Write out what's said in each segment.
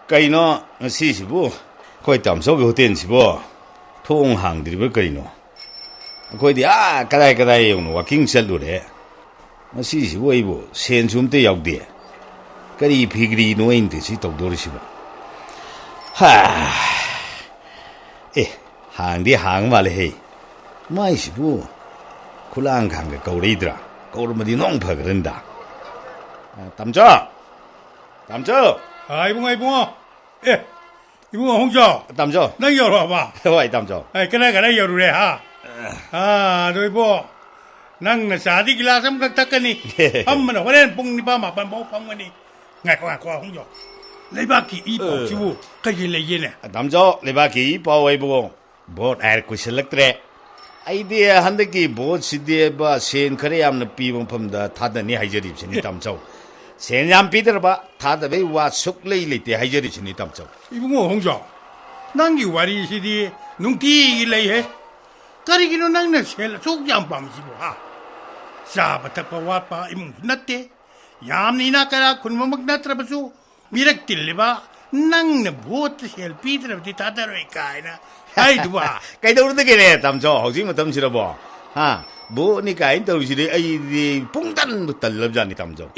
ꯀꯩꯅꯣ ꯉꯁꯤꯁꯤꯕꯨ ꯑꯩꯈꯣꯏ ꯇꯥꯃꯣꯆꯧꯒꯤ ꯍꯣꯇꯦꯜꯁꯤꯕꯨ ꯊꯣꯡ ꯍꯥꯡꯗ꯭ꯔꯤꯕ꯭ꯔꯥ ꯀꯔꯤꯅꯣ? ꯑꯩꯈꯣꯏꯗꯤ ꯀꯗꯥꯏ ꯌꯧꯅ ꯋꯥꯛꯀꯤꯡ ꯆꯠꯂꯨꯔꯦ. ꯉꯁꯤꯁꯤꯕꯨ ꯑꯩꯕꯨ ꯁꯦꯟꯁꯨ ꯑꯝꯇ ꯌꯥꯎꯗꯦ. ꯀꯔꯤ ꯐꯤꯒ꯭ꯔꯤꯅꯣ ꯑꯩꯅ ꯁꯤ ꯇꯧꯗꯣꯔꯤꯁꯤꯕꯣ? ꯍꯥꯡꯗꯤ ꯍꯥꯡ ꯃꯥꯜꯂꯦꯍꯦ. ꯃꯥꯏꯁꯤꯕꯨ ꯈꯨꯂꯥꯡꯈꯥꯡꯒ ꯀꯧꯔꯛꯏꯗ꯭ꯔꯥ? ꯀꯧꯔꯝꯃꯗꯤ ꯅꯣꯡ ꯐꯒ꯭ꯔꯅꯤꯗ. ꯇꯥꯃꯣꯆꯧ! 이봉아. 이봉아 홍조. ꯇꯥꯃꯣꯆꯧ. ꯅꯪ ꯌꯧꯔꯛꯑꯕ? ꯍꯣꯏ ꯇꯥꯃꯣꯆꯧ. 그래 여루래 하. 너 이보. ꯅꯪ ꯅꯆꯥꯗꯤ ꯒꯤꯂꯥꯁ ꯑꯃꯈꯛ ꯊꯛꯀꯅꯤ. ꯑꯃꯅ ꯍꯣꯔꯦꯟ ꯄꯨꯡ 9-10 ꯐꯝꯒꯅꯤ. ꯉꯥꯏꯈꯣ 홍조. ꯂꯩꯕꯥꯛꯀꯤ ꯏ ꯄꯥꯎꯁꯤꯕꯨ ꯀꯩ ꯂꯩꯒꯦꯅꯦ? ꯇꯥꯃꯣꯆꯧ, ꯂꯩꯕꯥꯛꯀꯤ ꯏ ꯄꯥꯎ ꯍꯥꯏꯕꯨ ꯚꯣꯠ ꯍꯥꯏꯔ ꯀꯨꯏꯁꯤꯜꯂꯛꯇ꯭ꯔꯦ. ꯑꯩꯗꯤ ꯍꯟꯗꯛꯀꯤ ꯚꯣꯠꯁꯤꯗꯤꯕ ꯁꯦꯟ ꯈꯔ ꯌꯥꯝꯅ ꯄꯤꯕ ꯃꯐꯝꯗ ꯊꯥꯗꯅꯤ ꯍꯥꯏꯖꯔꯤꯕꯁꯤꯅꯤ ꯇꯥꯃꯣꯆꯧ. ꯁꯦꯟ ꯌꯥꯝ ꯄꯤꯗ꯭ꯔꯕ ꯊꯥꯗꯕꯩ ꯋꯥ ꯁꯨꯛꯂꯩ ꯂꯩꯇꯦ ꯍꯥꯏꯖꯔꯤꯁꯤꯅꯤ ꯇꯥꯃꯣꯆꯧ. 이봉아 홍조. ꯅꯪꯒꯤ ꯋꯥꯔꯤꯁꯤꯗꯤ ꯅꯨꯡꯇꯤꯒꯤ ꯂꯩꯍꯦ. ꯀꯔꯤꯒꯤꯅꯣ ꯅꯪꯅ ꯁꯦꯜ ꯑꯁꯨꯛ ꯌꯥꯝ ꯄꯥꯝꯃꯤꯁꯤꯕꯣ ꯍꯥ? ꯆꯥꯕ ꯊꯛꯄ ꯋꯥꯠꯄ ꯏꯃꯨꯡꯁꯨ ꯅꯠꯇꯦ. ꯌꯥꯝꯅ ꯏꯅꯥꯛ ꯀꯩꯔꯥꯛ ꯈꯨꯟꯕꯃꯛ ꯅꯠꯇ꯭ꯔꯕꯁꯨ ꯃꯤꯔꯛ ꯇꯤꯜꯂꯤꯕ ꯅꯪꯅ ꯚꯣꯠꯇ ꯁꯦꯜ ꯄꯤꯗ꯭ꯔꯕꯗꯤ ꯊꯥꯗꯔꯣꯏ ꯀꯥꯏꯅ ꯍꯥꯏꯗꯨꯕ. ꯀꯩꯗꯧꯔꯗꯒꯦꯅꯦ ꯇꯥꯃꯣꯆꯧ ꯍꯧꯖꯤꯛ ꯃꯇꯝꯁꯤꯗꯕꯣ? ꯚꯣꯠꯅꯤ ꯀꯥꯏꯅ ꯇꯧꯔꯤꯁꯤꯗꯤ ꯑꯩꯗꯤ ꯄꯨꯡꯇꯟꯕꯨ ꯇꯜꯂꯕꯖꯥꯠꯅꯤ ꯇꯥꯃꯣꯆꯧ.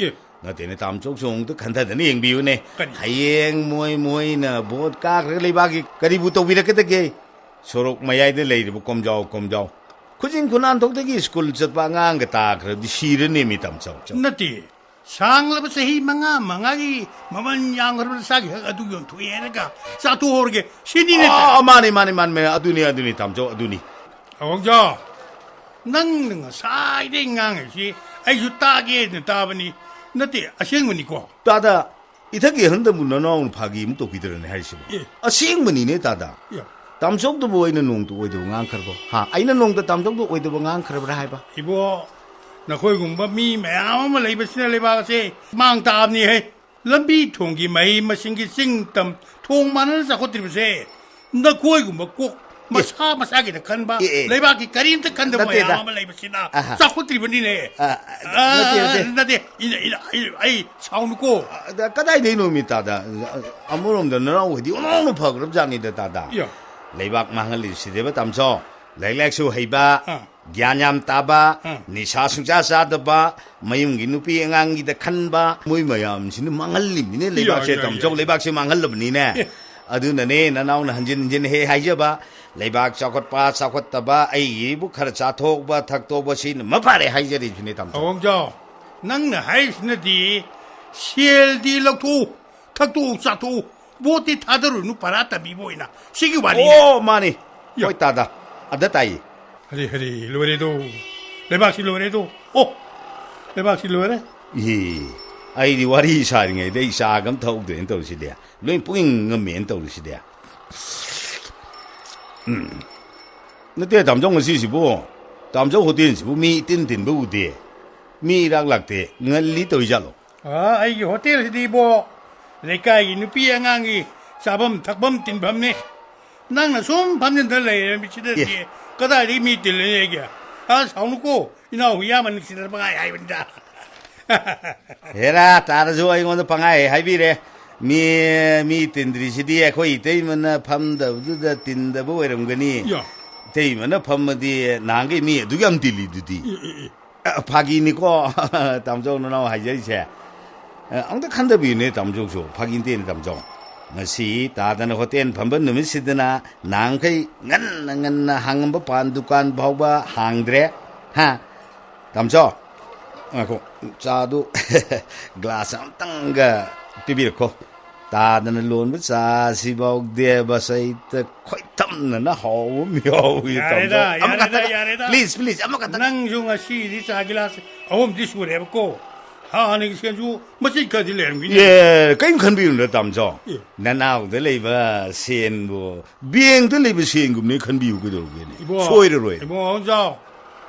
ꯅꯠꯇꯦꯅꯦ ꯇꯥꯃꯣꯆꯧꯁꯨ ꯑꯃꯨꯛꯇ ꯈꯟꯊꯗꯅ ꯌꯦꯡꯕꯤꯌꯨꯅꯦ. ꯍꯌꯦꯡ ꯃꯣꯏꯅ ꯚꯣꯠ ꯀꯥꯈ꯭ꯔꯒ ꯂꯩꯕꯥꯛꯀꯤ ꯀꯔꯤꯕꯨ ꯇꯧꯕꯤꯔꯛꯀꯗꯒꯦ? ꯁꯣꯔꯣꯛ ꯃꯌꯥꯏꯗ ꯂꯩꯔꯤꯕ ꯀꯣꯝꯖꯥꯎ ꯈꯨꯖꯤꯟ ꯈꯨꯅꯥꯟꯊꯣꯛꯇꯒꯤ ꯁ꯭ꯀꯨꯜ ꯆꯠꯄ ꯑꯉꯥꯡꯒ ꯇꯥꯈ꯭ꯔꯗꯤ ꯁꯤꯔꯅꯦꯃꯤ ꯇꯥꯃꯣꯆꯧ. ꯅꯠꯇꯦ. ꯁꯥꯡꯂꯕ ꯆꯍꯤ ꯃꯉꯥꯒꯤ ꯃꯃꯜ ꯌꯥꯝꯈ꯭ꯔꯕ ꯆꯥꯒꯤ ꯍꯛ ꯑꯗꯨ ꯌꯣꯟꯊꯣꯛꯑꯦ ꯍꯥꯏꯔꯒ ꯆꯥꯊꯣꯛꯍꯧꯔꯒꯦ ꯁꯤꯅꯤꯅꯦ. ꯃꯥꯅꯤ ꯑꯗꯨꯅꯤ ꯇꯥꯃꯣꯆꯧ ꯑꯗꯨꯅꯤ. 홍조. ꯅꯪꯅ ꯉꯁꯥꯏꯗꯩ ꯉꯥꯡꯉꯤꯁꯤ ꯑꯩꯁꯨ ꯇꯥꯒꯦꯅ ꯇꯥꯕꯅꯤ. ꯅꯠꯇꯦ ꯑꯁꯦꯡꯕꯅꯤꯀꯣ? ꯇꯥꯗ 이탁이 흔들면 너나오는 파기 또 기다려내 할시고. 시행문이네 다다. 담속도 보이는 농도 오이도 앙크르고. 아이는 농도 담속도 오이도 앙크르브라 하이바. 이보 나코이 공부 미 매암 레이버스네 레바세 망다압니 해. 럼비 통기 마이 마신기 싱땀 통만을 사고 드리면서 나 코이 공부 꼭 마사기다 간바 레바기 까린트 간다 뭐야 아마 레이버스나 사고 드리버니네. 나데 아이 사오고 까다이 내 놈이 다다. 아무놈도 너랑 어디 오노노 파그럽 장이다 다다. 레박 망할리 시대바 담소 레렉수 해바 갸냠 따바 니사 숭자 사드바 마용기 누피 앙기다 칸바 모이 마얌 시는 망할림이네 레박세 담소 레박세 망할럽니네. 아두나네 나나오는 한진 해 하이저바 레박 사콧바 사콧다바 아이부 카르 차톡바 탁토바 시는 마파레 하이저리 주네 담소. 홍조 낭나 하이스네디 셀디 럭투 탁토 사토 보티 타더루 누파라타 비보이나 시기 와리. 마니 거의 따다. 아다타이. हरी लोरेदो लेबाक्सी लोरेदो लेबाक्सी लोरे 아이디 와리 사링에 데 사감 더욱된 떨시대야 로인 뿌잉 ng면 떨시대야 너때 담정은 시시보 담정 호텔시보 미 띵띵보 우데 미락락데 ngalli 떨이자로 아이 호텔시디 보 레카이 누피 앙앙이 사범 탁범 띵범네 낭나 솜 밤년 달래 미치듯이 그다리 미들 얘기야. 사놓고 이나 위야만 시들 방아이 하이빈다. 에라 따라줘 이거는 방아이 하이비래. 미 틴드리시디에 거의 때이면 밤다 우드다 틴다 뭐 이런 거니. 때이면 밤디 나게 미 누감 딜리드디. 파기니고 담정은 나와 하이제세. 엉다 칸다비네 담정조 파기인데는 담정. ngasi tadana hotel phamban numit sidana nangkai ngan hangam ba pan dukan bawba hangdre ha tamcho ko chadu glass amtanga pibirko tadana lon ba sa si baw de ba sai ta khoi tamna na haw myo yi tamcho yareda please amakata nang yung ngasi di sa glass awom disure ko 하는 게 주 뭐지까지 내는 거니? 예, 게임 컨비운데 담죠. 나나우데 레이바 센부 비행데 레이바 센금네 컨비우고 들어오게네. 소이르로 해. 뭐 혼자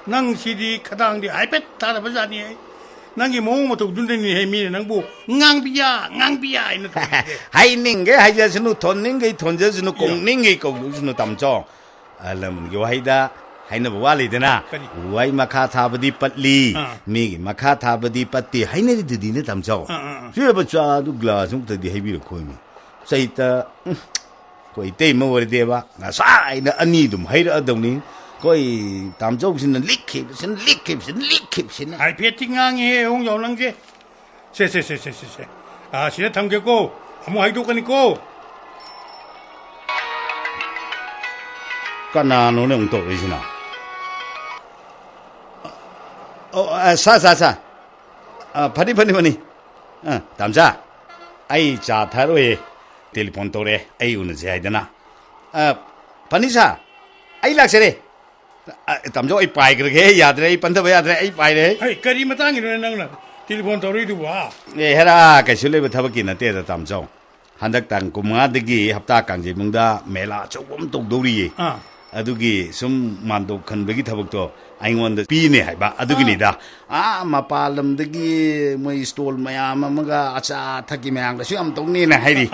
낭 시디 카당디 아이패드 타다 버자니. 낭기 뭐부터 눈대니 해미네 낭부 낭비야 이는 거. 하이닝게 하이자스누 돈닝게 돈자스누 공닝게 거스누 담죠. 알람 요 하이다 하이나 와리드나 와이 마카 타버디 patli 미 마카 타버디 pat티 하이네디 드디네 담죠. 제가 자도 글라스 좀더디 해비를 코이미 Saita, koi te mo wari deba, nga sai na ani dum haira adong koi tam châu sin likip, sin. Ai biết tiếng ngang nghe ông giàu lăng chứ. Se. À, sẽ thằng kia cô, không hay đâu cái này cô. Cái nào nó nông tổ gì nào? Sa. Phani. Tam cha. Ai cha thà rồi, telephone tổ re, ai uốn dây đó na. Phani sa, ai lạc xe đấy. Tam châu ai phải cái cái yad đấy, pan thâu yad đấy, ai phải đấy. Hey, cái gì mà tang cái này năng telephone tổ đi đâu à? Hey ra, cái số lấy bớt thâu cái nào thế đó tam châu. Hắn đặc tăng cùng ngã đi cái hấp ta càng gì mong đã mẹ là châu bấm tục đâu đi. Adugi sum mando khan bagi thabak to aingon da pi ne haiba adugi ni da ma palam dagi moi stall mayam amaga acha thaki mayang da siam tong ni na hairi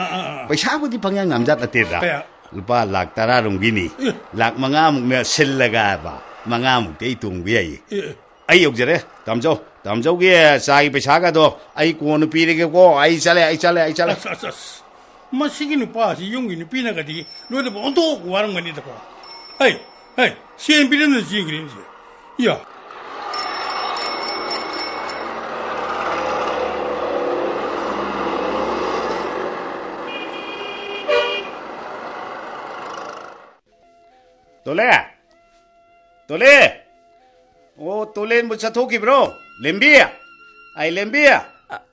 paisa budi pangyang ngamjat ate da lupa lak tara rungi ni lak manga muk ne sil laga ba manga muk te tung bi ai ai yok jare tamjo ge sai paisa ga do ai ko nu pi re ge ko ai chale Masih ni pa si yung ini pina kadi lo de bonto warang mani da ko. Hey, siapa yang nak sih green sih? Ya. Tole. Oh, Tole mucha thoki bro. Lembia. Ai lembia.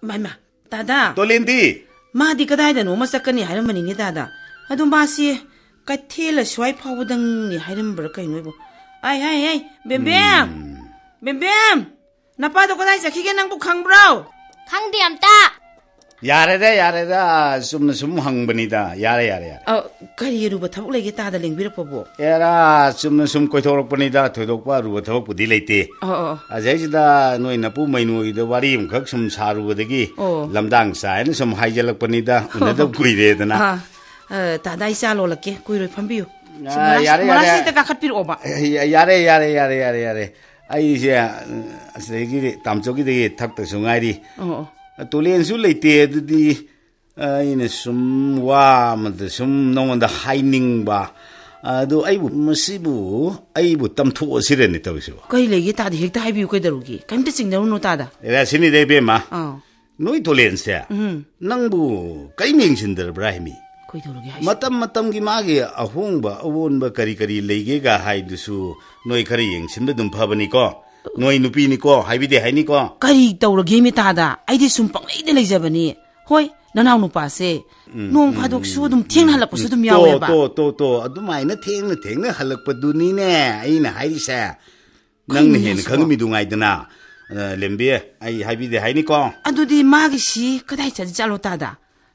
Mama, Dada. Tolendi. Ma di kadai da no masakani haram mani ni Dada. Adum basi cái thế là xoay phao đằng này hay đâm bờ cái nuôi bộ, ai, bem, napa đâu có đây sao khi cái năng bốc khang bro, khang điểm ta, yare da, sum hang bani da, yare. cái gì rồi tháo lấy cái ta đã lên biết được bộ, yara sum coi thâu bani da, thôi đâu qua rồi thâu budi lấy tê, vậy chứ da nuôi napu mai nuôi da wari khắc sum saru da ki, làm dang sai nó sum hai jalak bani da, nó đâu quy re da na. Ta dai sa lo lake kui roi phambiu yare malasi ta ka khat pir oba yare ai se gi tamcho gi de thak ta sungai di tulen su leite di ina sum wa ma de sum no da haining ba do ai bu masibu ai bu tam thu sire ni taw su kai le gi ta di hek ta hai biu kai darugi kam te sing no ta da era sini de be ma noi tulen se nang bu kai ming sin der brahmi matam gi magi ahungba awonba kari leige ga haidusu noi khari yengsinda dum phabani ko noi nupi ni ko haibide haini ko kari tawrage mi ta da aidi sum panglei de leijabani hoi nanaw nu pa se nong phadok su dum theng halak pu su dum yawe ba to adumai na theng halak pa du ni ne ai na hairi sa nang ne hen khang mi du ngai dana lembe ai haibide haini ko adudi magi si kadai cha jalo ta da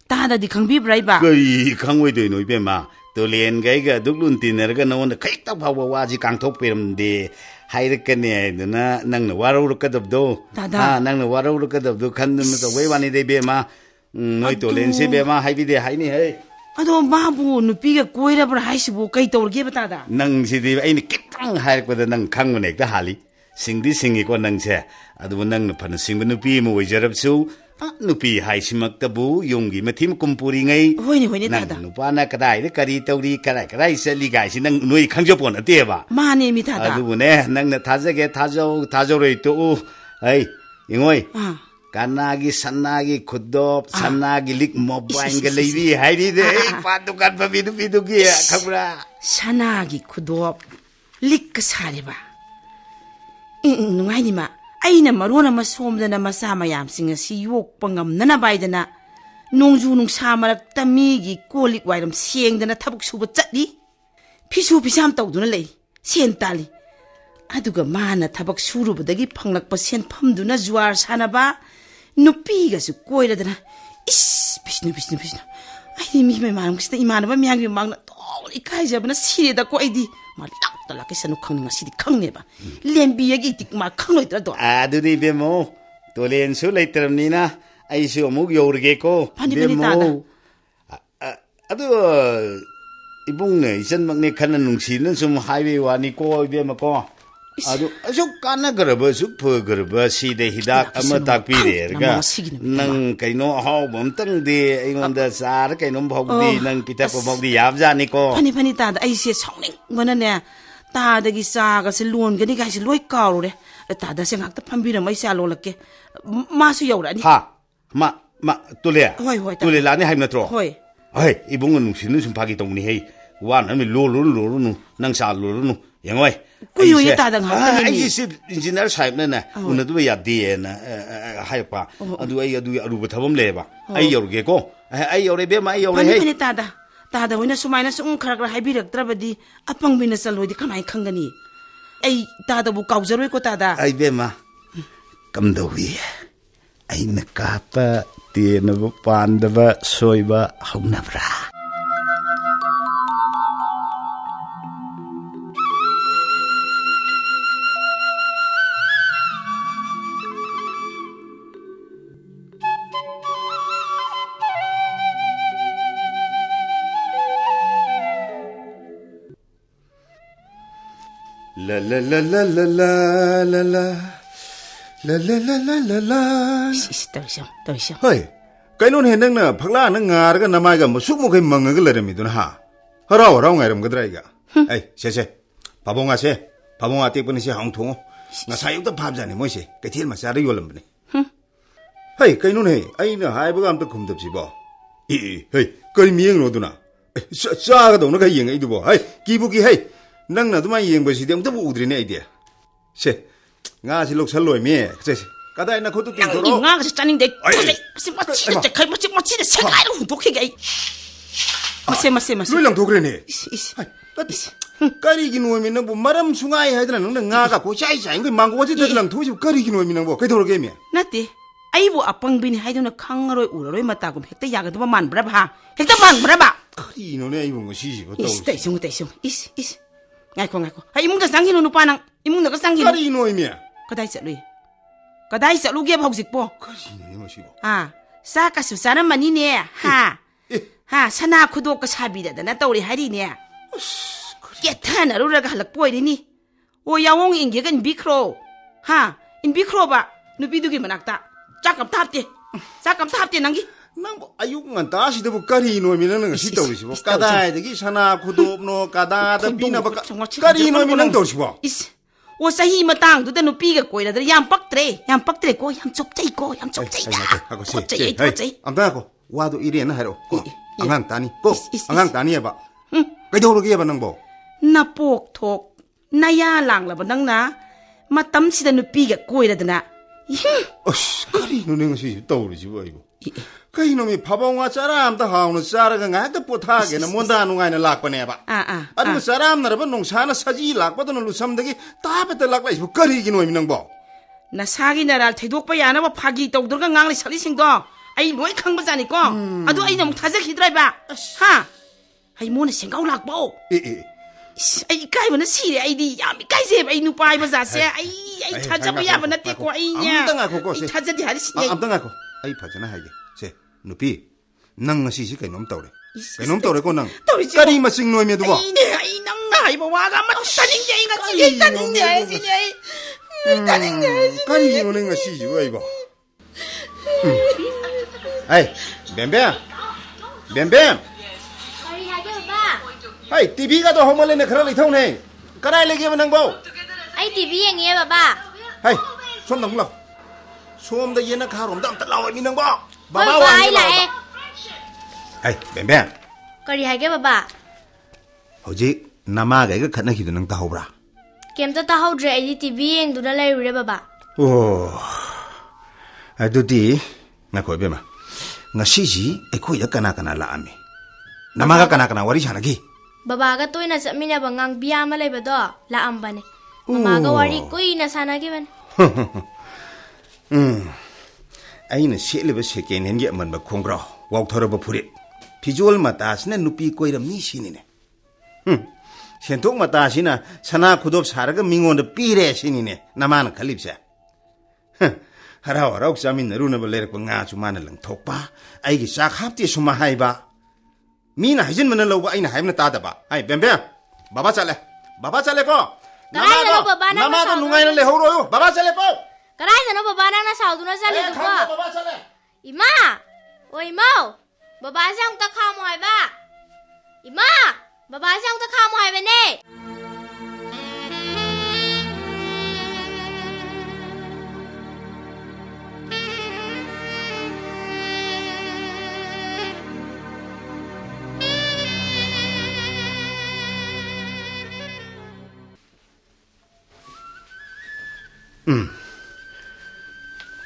Tada di khang bi brai ba kai khang wei doi noi be ma to len gai ga duklun tiner ga no na khai ta phawa wa ji kang thok peram de hai ra ka ne na nang na waro ka dab do nang na waro ka dab do khan na to wei wani de be ma noi to len se be ma hai bi de hai ni he ado ma bu nu pi ga koi ra bra hai si bu kai tor ge ba ta da nang si di ai ni kitang hai ko da nang khang ne ta hali singi ko nang se adu nang na phan sing nu pi mo wei jarab su nupi hai simak tabu yungi mathim kumpuri ngai hoini tada nupa na kadai de kari tauri kadai seli gai sin nang noi khangjo pon ate ba mane mi tada adu ne nang na thajo rei to ai ingoi kanagi sanagi khudop sanagi lik mobile ga leibi hairi de pa dukan pa bidu gi khabra sanagi khudop lik ka sare ba nungai ni ma aina marona ma somdana masa mayam singa si yok pangam nana baidana nongju nung sa marak tami gi kolik wairam siengdana thabuk suba chatli phisu pisam tawduna lei sen tali aduga mana thabak surubadagi phanglak pa sen phamduna juar sanaba nupi ga su koiradana is bisnu ai mi me manam kista imanaba myang bi mangna tol ikai jabna sireda ko aidi malak tala ke sanu khang nga sidi khang ne ba lembi yagi tik ma khang loi tra do adu di be mo to len su lei tram ni na ai su amuk yorge ko be mo adu ibung ne isan mak ne khan nung sin sum highway wa ni ko be ma ko 아주 까나그러버 슈퍼그러버 시대 히닥 아마 딱비레가 능 그이노 하우범땅데 이건데 사르 그이노 먹디 능 피타포 먹디 яб자니고 파니 따다 아이세 성능만네 따다기 싸가서 론거니 가시 로이 까로래 따다 생각도 판비는 뭐 있어 알올게 마수 여우라니 마 뚫레 호이 뚫레 라니 하임나트로 호이 아이 이봉은 누시는 좀 파기 동니 헤이 와나미 로로로로누 낭사 로로누 영어이 꾸요에 따당 하더니 아이시 인지널 사입네나 오늘도 야디에나 하이파 아두 아루부 타범 레바 아이 여르게고 아이 여레베 마이 여레 헤이 파니 따다 오이나 수마이나 숭 카라그라 하이비럭드라버디 아빵비나 살로이디 가만히 칸가니 에이 따다부 까우저로이고 따다 아이 베마 감도위 아이나 까빠 티에나부 판다바 소이바 하우나브라 라라라라라라라라라라라라 떠이셔 Hey, kainon henang na phagla na ngar ga namai ga musuk mo kai mang ga lerem idun ha. Haraw ngai ga drai ga. Hey, se. Babonga te pun se hang thong. Nga sayuk ta phab jani mo se. Kai thil ma sa ri yolam ne. Hey, kainon he, ai na hai ba gam ta khum dab si ba. Hey, kai mieng ro du na. Sa ga dong na kai yeng ai du bo. Hey, ki bu ki hey. Nang na du ma yeng ba si dem ta bu udri ne ai de. Se. Nga si lok sal loi me. Se. Kadai na khotu tin 이 나가서 짜nin데 마치 마치 색깔을 후독하게 마세 Luilang thokre ne. 이씨 Kari gi nuoi mi nang bo maram sungai hai dran nang nga ga ko chai ngi mang ko chi dran thu chi kari gi nuoi mi nang bo kai thor ge mi. 나때 아이보 아빵비니 하이도나 강어로이 우러로이 맞다고 핵대 야가도 만 브라바 핵대 만 브라바 Kari no ne ai bo si si bo to. 이씨 대숑 이씨 ngaiko 아이 뭉다 상기노 누빠랑 이뭉다 그 상기노 Kari nuoi mi. 그다이 썰루게 복식보 Kari ne mo si bo. 아 사카수 사람만이네 하 사나 구독 그 사비다 나 떠오리 하리네 깨타나 루라가 할락 보이리니 오 야옹 인게간 비크로 인 비크로바 누비두기 만악다 짝감 탑대 난기 Nang bo ayuk ngan ta si de bo kari nuoi mi nang si to si bo. Kadai de gi sana khudop no kada da pina ba kari nuoi mi nang to si bo. 이씨 오 사히 마땅두다 누비가 꼬이라들 얌 빡트레 고 얌 좁자이고 Ako si. Hey, amta ko. Wa do iri na haro. Ko. Angang tani. Ko. Angang tani ba. Kai thor ge ba nang bo. 나 뽁톡 나야 랑라바 낭나 마땀시다 누비가 꼬이라드나 Kari no ne si to ri si bo ai bo. Kai no mi phabonga charam ta haunu chara ga nga ta potha ge na monda nu ngai na lak pa ne ba. Adu charam na ba nong sana saji lak pa no lu sam de gi ta ba ta lak lai bo kari gi no mi nang bo. 나 사기 나라를 대독바 야나바 파기 떡들가 강리 살리싱도 아이 로이 강바자니까 아도 아이 너무 타자 히드라이바 아이 뭐는 생각 락보 아이 까이버는 시래 아이디 야미 까이세 아이 누빠 아이 바자세 아이 타자바 야바나 떼고 아이냐 타자디 하리시네 Amtanga ko. Ai phajana hai ge. Se nupi nang nga si kai nom tawre. Kai nom tawre ko nang. Kari ma sing noi me du bo. 아이 낭나 이거 와가 마 따닝게 이나 지게 따닝게 지게 Kari no ne nga si ji bo ai bo. Ai, bem. Kari hage ba? Hai, TV ga to homale ne khara lai thau ne. Karai le ge nang bo. Ai TV yang ye ba? Hai, som nang lo. Som da yena kharom dam ta law mi nang bo. Baba wa ai la e. Hai, bem. Kari hage ba? Hoji nama ga ga khatna ki nang ta hobra. Kem ta haudre ai TV yang du na lai re ba. Oh. Adudi na ko be ma. Nga si ji ai ko ya kana la ami. Nama ga kana wari chana ki. Baba ga toina samina bangang biya ma lai ba do la ambane. Mama ga wari koi na sana gi ban. Aina sele ba seken hen ge man ba khongra wak thora ba phuri. Pijol mata sina nupi koiram ni sini ne. Sentok mata sina sana khudop saraga mingon da pire sini ne. Namana khalipsa. Haraw chamin ru na ba ler ko nga chu mana lang thokpa. Ai gi sak hapti suma hai ba. Mina hajin mana lo ba aina haimna ta da ba. Ai bem. Baba chale ko. Karaidano baba nang 나마도 nasaw. 누가이는 레호로요. 바바 살레 뽀. Karaidano baba nang nasaw na sali to ko. 바바 살레. Ima! O Imao! Baba siyang takha mo ay ba? Ima! Baba siyang takha mo ay ba ne?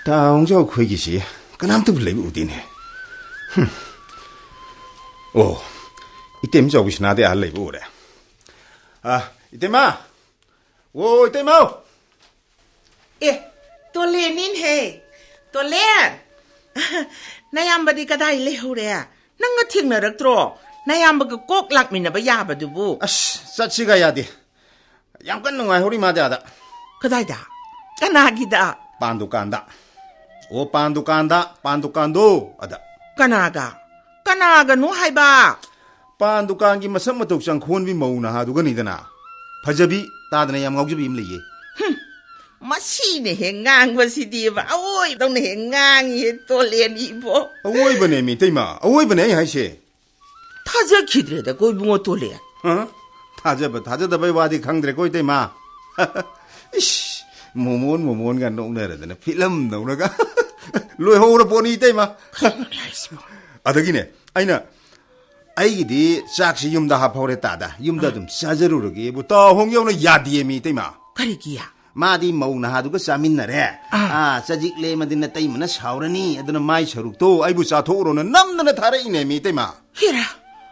다 홍저 회기시 그남도 불레비 우디네. 오, 이때면 저기시 나대 알레비 오래. 아, 이때마. 오, 이때마. เอ๊ะตัวเลนนินเฮตัวเลน นายามบดีก็ได้เลวเลยอะนั่งก็ทิ้งเนรกตรนายามบก็กกหลักมินบยาบดูบุ 아씨, 싸치가 야디. 양간 농아 호리 맞아다. ก็ได้ด่าก็นากิดา 반도 깐다. 오, 반도 깐다. 반도 깐도. 아다. ก็นากะก็นากะหนูให้บ้า 반도 깐기 마섬 독장 콘비 모우나 하도 거니드나. 파자비 따드네 얌가우지 빔리예. มาชี้เนี่ยเห็นงางว่าสิดีว่าโอ้ยต้องเห็นงางเห็นตัวเลนอีโบ 어워이 버네 미 때마. 어워이 버네 하이시. ถ้าจะคิดเลยแต่กูบัวตัวเลน 어? 다저다 bai 와디 강드레 고이 때마. 이씨. 모몬 간 농내라더네. 필름 농내가. 로이 호로 보니 때마. 아덕이네. 아이나. 아이기디 짝시 юм다 하파오레 따다. юм다 좀 싸저루르기. 부터 홍영의 야디에 미 때마. ก็ได้กี่อะ 마디 모우나 하두가 싸민나래. 싸직레 마디나 따이무나 사오라니. 아드나 마이 서룩도 아이부 싸토로는 남나나 다레이네 미 때마. เฮียระ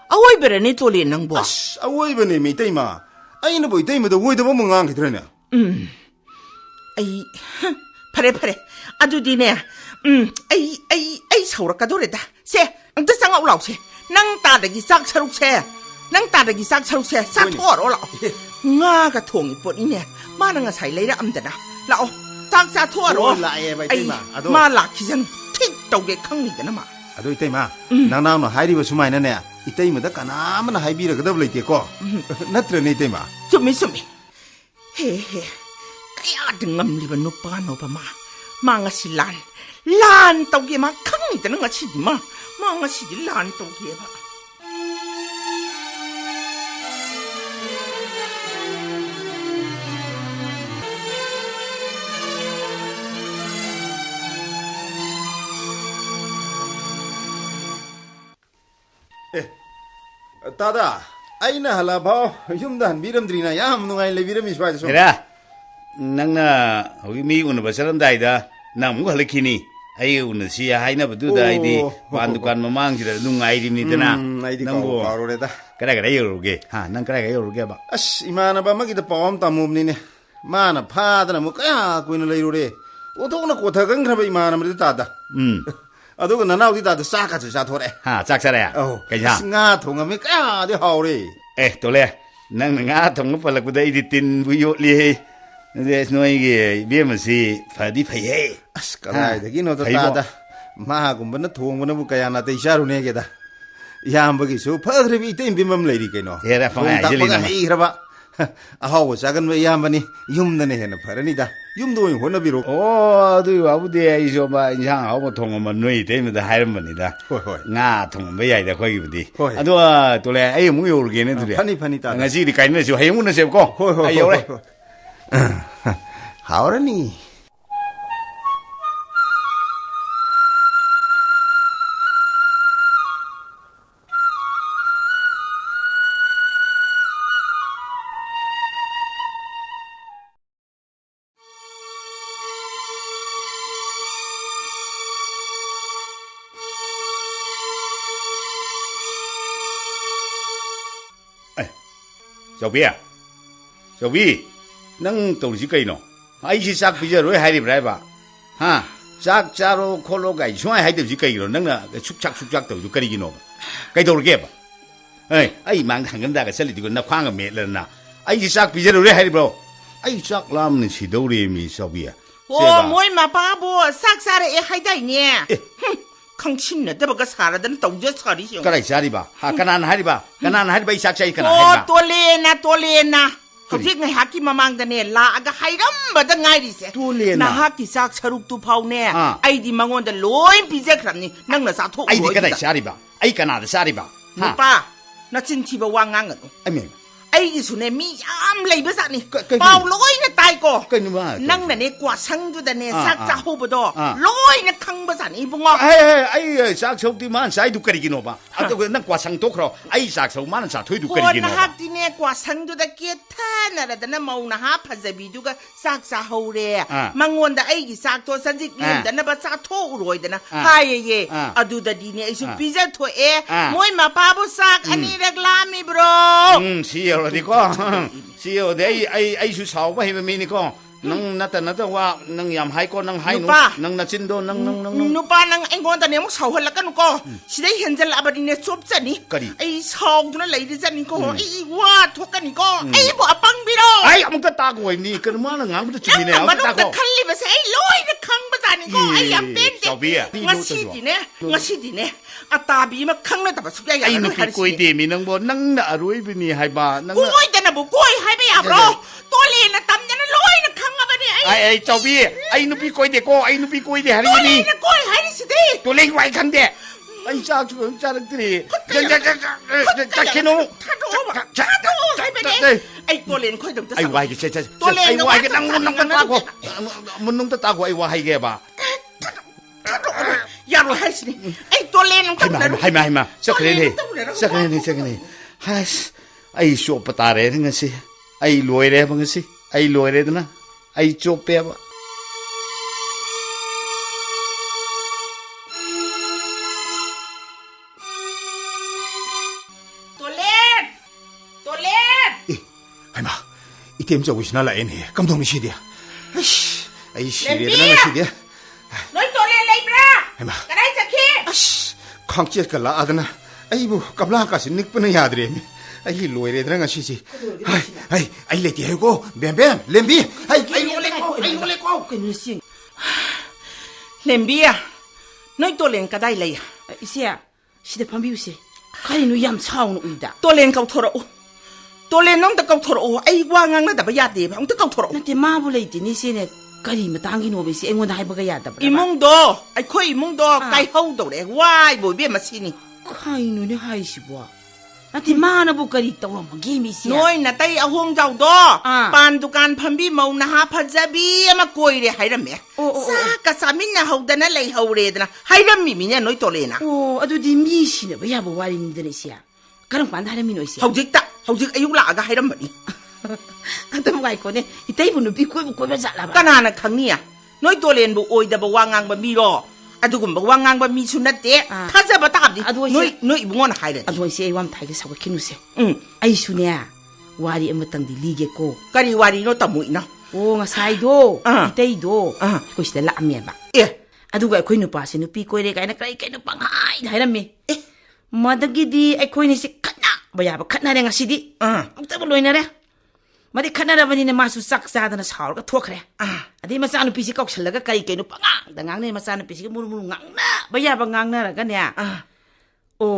เอาไว้เบรนี่ตัวเลนนังบัว 아씨, 아워이 버네 미 때마. 아이나 보이 때마도 오이도 뭐 멍한 게 들어네. ไอ้พะเรพะเรอะดูดีเนี่ยไอ้เฉาระกะโดเรตาเซอังตะสังเอาเหล่าเซนั่งตาตะกี้ซักฉลุกเซนั่งตาตะกี้ซักฉลุกเซซักทอดเอาเหล่างากะทงอีปดนี่เนี่ยมานังอะใส่เลยละอำตะนะเหล่าซักซาทอดเอา โอ้ละเอ้ยไป ไอ้ ที่มาอะโด มาหลักขี้ฉันทิ้งตกเกข้างนี้กันนะมา 아도 이때마. 나나노 하이리버 수마이나네. 이때마다 까나만 하이비라 그다블 이때고. 나트르네 이때마. สุมิเฮ้ก็อยากดึงงำลีบันนุปาโนปมามางะสิลานตกเกมาข้างนี้แต่นังอะสิดิมางะสิดิลานตกเกบะ 따다. 아이나 할라바. 흉단 미름들이나 야 누가이 레비름이 좋아해서. Kira, nang na hogi mi una basaram daida nang mu halakini ai una si hai na badu dai di pandukan mamang sida nungai di ni tana 아이디 nang bo 바로래다. kara yoruge ha nang kara yoruge ba 아씨 이마나 바 마기다 뻔 따몸니네. 마나 파다나 뭐 까야 고이는 레이로래. 오도나 고타간 그러면 이마나 머리 따다. 아도가 나나 어디 따다 싸가지 싸토래. ha chak sara ya 어. kai ha nga 통하면 까야 하오래. to le nang nga thong palak bu dai di tin bu yo li des noi ge bi ma si fa di phai he 아씨 까라이데기 너도 아이고. 따다. 마하군번나 통번나 부까야나 대샤루네 게다. 야amb기수 파그레비 이때 비맘 레이리케노. 얘라 펑아, 이젤리나. 이라바. 아하고 작은 왜 야amb니 юм나네 해나 파라니다. юм도 혼나비로. o du wa bu de ai so ba yang au mo thong ma noi de ma da hai ma ni da 호이. nga thong ma yai da khoi bu di Hoi. ado to le ai mu yo ge ne tu de 파니 따다. nga si di kai ne so hai mu ne se ko ai yo le 하오라니. Châu Bi à? Châu Bi, nang tổ chức cây nó, ai chỉ sắc bây giờ rồi hai điểm này ba, ha, sắc charo kholo cái chúng ai hai tổ chức cây rồi, nang là cái xúc chắc tổ chức cây gì nó, cái tổ chức ba, ai mang thằng cái cái xe đi cái nó khoang cái mệt lên na, ai chỉ sắc bây giờ rồi hai điểm bro, ai sắc làm nên chỉ đâu đi mi Châu Bi à? โอ้มวยมาป้าบัวซักซาเรให้ได้เนี่ยข้างชิ้นเนี่ยแต่บอกก็สาระดันตกเยอะสาดิเชียว cái này sao đi ba, ha, cái nào hai đi ba, cái nào hai đi ba sắc say cái nào โอ้ hai ba, ตัวเลนนะ เขาที่ไงฮักที่มามางแต่เนี่ยลาก็ให้รำมาตั้งไงดิเสนะฮักที่ซักชารุกตุเผาเนี่ยไอ้ดิมังวันแต่ลอยปีเจครับนี่นั่งน่ะสาธุไอ้ดิก็ได้ซาริบะไอ้กันน่ะซาริบะฮะป้าน่าจินที่บ่วางงานกันไอ้เมียไอ้ที่สุดเนี่ยมียามเลยภาษานี่เป่าลอยเนี่ยตายก็นั่งเนี่ยกว่าช่างอยู่แต่เนี่ยซักจะหูบดอลอยเนี่ยขังภาษานี่บุงอ่ะไอ้ซักชาวที่มันใส่ดูกระดิกโนบ้าอ่ะตัวนั่งกว่าช่างตัวครอไอ้ซักชาวมันใส่ถุยดูกระดิกโนบ้าคนฮักที่เนี่ยกว่าช่างอยู่แต่เกียรติน่ะแต่นั่นมาหน้าพันจะบีดูก็ซักจะหูเลยมังวนแต่ไอ้ที่ซักตัวสันติเกียรติแต่นั่นภาษาทั่วรวยแต่นะหายเย่อะดูแต่ดีเนี่ยไอ้สุพิเศษทั่วมวยมาป้าบุซักอันนี้เรียกลามีบรเชียวเลยดีก็เชียวเดี๋ยวไอ้ชูสาวไปให้มันมีนี่ก็นั่งนั่นแต่ว่านั่งยำให้ก็นั่งให้หนูนั่งนั่งชินโดนั่งนูป้านั่งไอ้คนแต่เนี่ยมันสาวหันละกันนูก็สิได้เห็นจะละบัดนี้ชอบจันนี่ไอ้สาวตัวนั้นเลยดิจันนี่ก็ไอ้ว่าทุกกันนี่ก็ไอ้บ่ปังบิโรไอ้มันก็ตากูไอ้นี่กันมาแล้วงานมันจะจุดนี่เนี่ยมันก็คันลิบเสียไอ้ลอยนะคังภาษานี่ก็ไอ้ยำเต้นเด็กงั้นสิดีเนี่ยอาตาบีมาคังเลยแต่ว่าสุดใหญ่ไอ้หนูพี่กุยดีมีนังบนนั่งน่ะรวยไปนี่ให้บ้านั่งกุยแต่น่ะบุกุยให้ไม่อยากรอตัวเล่นน่ะตำยันลอยนะคังมาไปเนี่ยไอ้เจ้าพี่ไอ้หนูพี่กุยเด็กก็ไอ้หนูพี่กุยเด็กอะไรนี่ตัวเล่นน่ะกุยให้ดิสิดิตัวเล่นไว้คันเด็กไอ้ชาชวนชาลังตรีจะคิดนู้ถ้าดูใช่ไปเนี่ยไอ้ตัวเล่นค่อยต้องจะไอ้วายก็ใช่ตัวเล่นไอ้วายก็นั่งตากูมันนุ่งตากูไอ้วายแกบ้าอย่ารู้ให้สิไอ้ตัวเล่นมันให้มาสักเรื่องนี้ไอ้ชอบปตาเร่ทั้งนั้นสิไอ้รวยเร่บ้างสิไอ้รวยเร่นะไอ้จบเปียบตัวเล่นให้มาอีเต็มจะวิชนาละเอ็นเฮกำตรงนี้สิเดียไอ้ชีเร่นั่นสิเดียน้อยตัวเล่นเลยปะให้มากระไรจะคิดข้างเจี๊ยกันละอาดนะไอ้บุกำลังกาสินิกเป็นยาดเรมไอ้รวยเร่ทั้งนั้นสิไอ้เล็กที่ให้กูเบมเลมบี้ไอ้ลูเล็กกูกันนี่สิเลมบี้อ่ะน้อยตัวเล่นก็ได้เลยอีเสียสิเดพัมบิวสิใครหนูยำเช่าหนูอีด่าตัวเล่นเขาทรโอตัวเล่นน้องตะเขาทรโอไอ้ว่างังนะแต่ไม่ยาดีน้องตะเขาทรโอนั่นที่มาบุเลยที่นี่สิเนี่ยก็ดีมาตั้งกินโอเบสิเอ็งวันไหนบักยาดับอีมุงโดไอ้คุยอีมุงโดไก่เฮาโดเลยว้ายบ่เบี้ยมาสินี่ใครหนูเนี่ยให้สิบ่นั่นที่มานะบุกรีตัวมากินมิสิน้อยนะแต่เอาห้องเจ้าโดปานตุการพันบีมานะฮะพันจะบีมาคุยเลยให้รำเมียสักสามินนะเฮาดันอะไรเฮาเรดนะให้รำมีมีเนี่ยน้อยตัวเลยนะโอ้อะดูดีมีสิเนี่ยไม่อยากบอกว่าลินเดนิเซียกำลังปั่นให้รำมีน้อยสิเฮาจิกอายุละก็ให้รำแบบนี้แต่เมื่อไงคนเนี่ยอีเต้บุญพี่คุยมาจัดละบ้าก็นานนะครั้งนี้น้อยตัวเรียนบุโอยแต่บอกว่างานบะมีรออะดูผมบอกว่างานบะมีชุนนัดเจ๊ถ้าจะมาตามดิน้อยบุงอนหายเลยอะดูไอ้เสียวันไทยก็สาวกินนุเสียไอ้ชุนเนี่ยวารีเอ็มตั้งดิลีเกโก้ก็ดีวารีโนตามุยนะโอ้งาไซโดอีเต้โดคุยเสร็จละเมียบ้าอะดูไอ้คุยนุปัสนุปีคุยเด็กไอ้นักไอ้นุปังหายละเมียมาดักดีไอ้คุยนี่สิขัดนะบ่อยากขัดนะเรื่องสิดิแต่บ่ลอยนะเร่มาดิขนาดวันนี้มาสุสักซาดนะสาวก็ทั่วเลยอันนี้มาสานุพิสิกก็เฉลยก็ไกลเกนุปังแต่งังเนี่ยมาสานุพิสิกมุนงังนะไม่ยากบังงังนะกันเนี่ยโอ้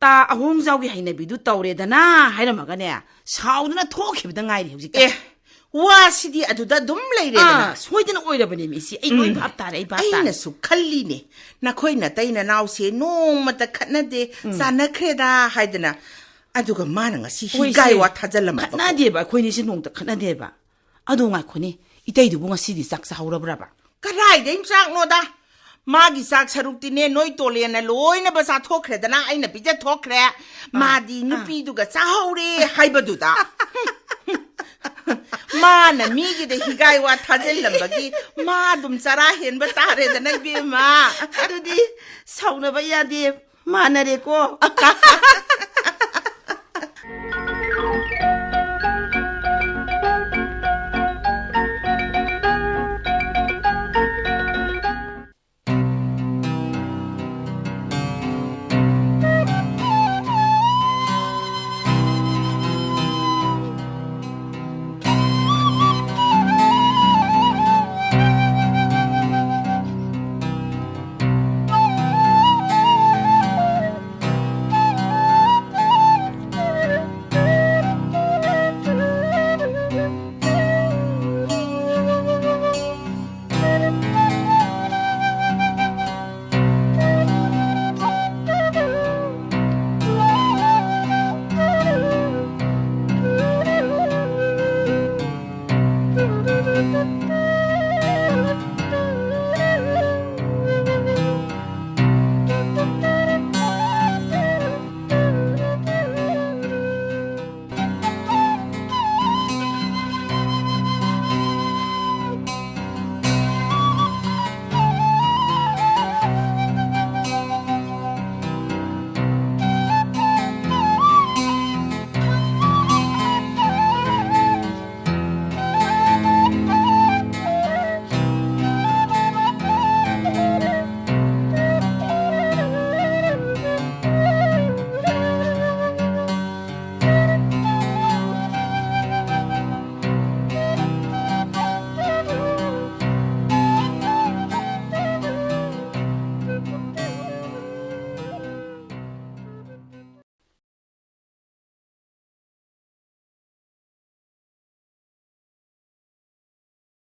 ตาอาหงเจ้ากี่ให้ในบิดูเตาเรดนะให้เรามากันเนี่ยสาวนั่นทั่วเข็มตั้งไงเดี๋ยวสิว่าสิดีอะดูด้ดุมเลยเรนะสวยจังโอ้ยเราเป็นมิสิไอ้น้อยบับตาไอ้บับตาไอ้น่ะสุขัลลีเนี่ยนักคุยน่ะแต่น่ะน่าเสียนุ่มมาแต่ขนาดเดสานักเครดาให้เดนะอะดูกับมาหนังสิฮิกายว่าทัจละมาขนาดเดียบคุยนี่สินุ่งแต่ขนาดเดียบอะดูไงคนนี้อีเตยดูบุ้งสิดีสักสาวระบระบก็ได้เด้งสักโนดามากิสักสรุปที่เนี่ยน้อยตัวเลียนนะลอยนะภาษาทอกเครดนะไอ้น่ะพิจารทอกเครมาดีนุปีดูกับสาวเร่ให้บดูตามาน่ะมีกี่เด็กฮิกายว่าทัจละมากี่มาดุมสาระเห็นบัตาเรดนะเบี้ยมาดูดิสาวน่ะพยาดีมาน่ะเด็กก็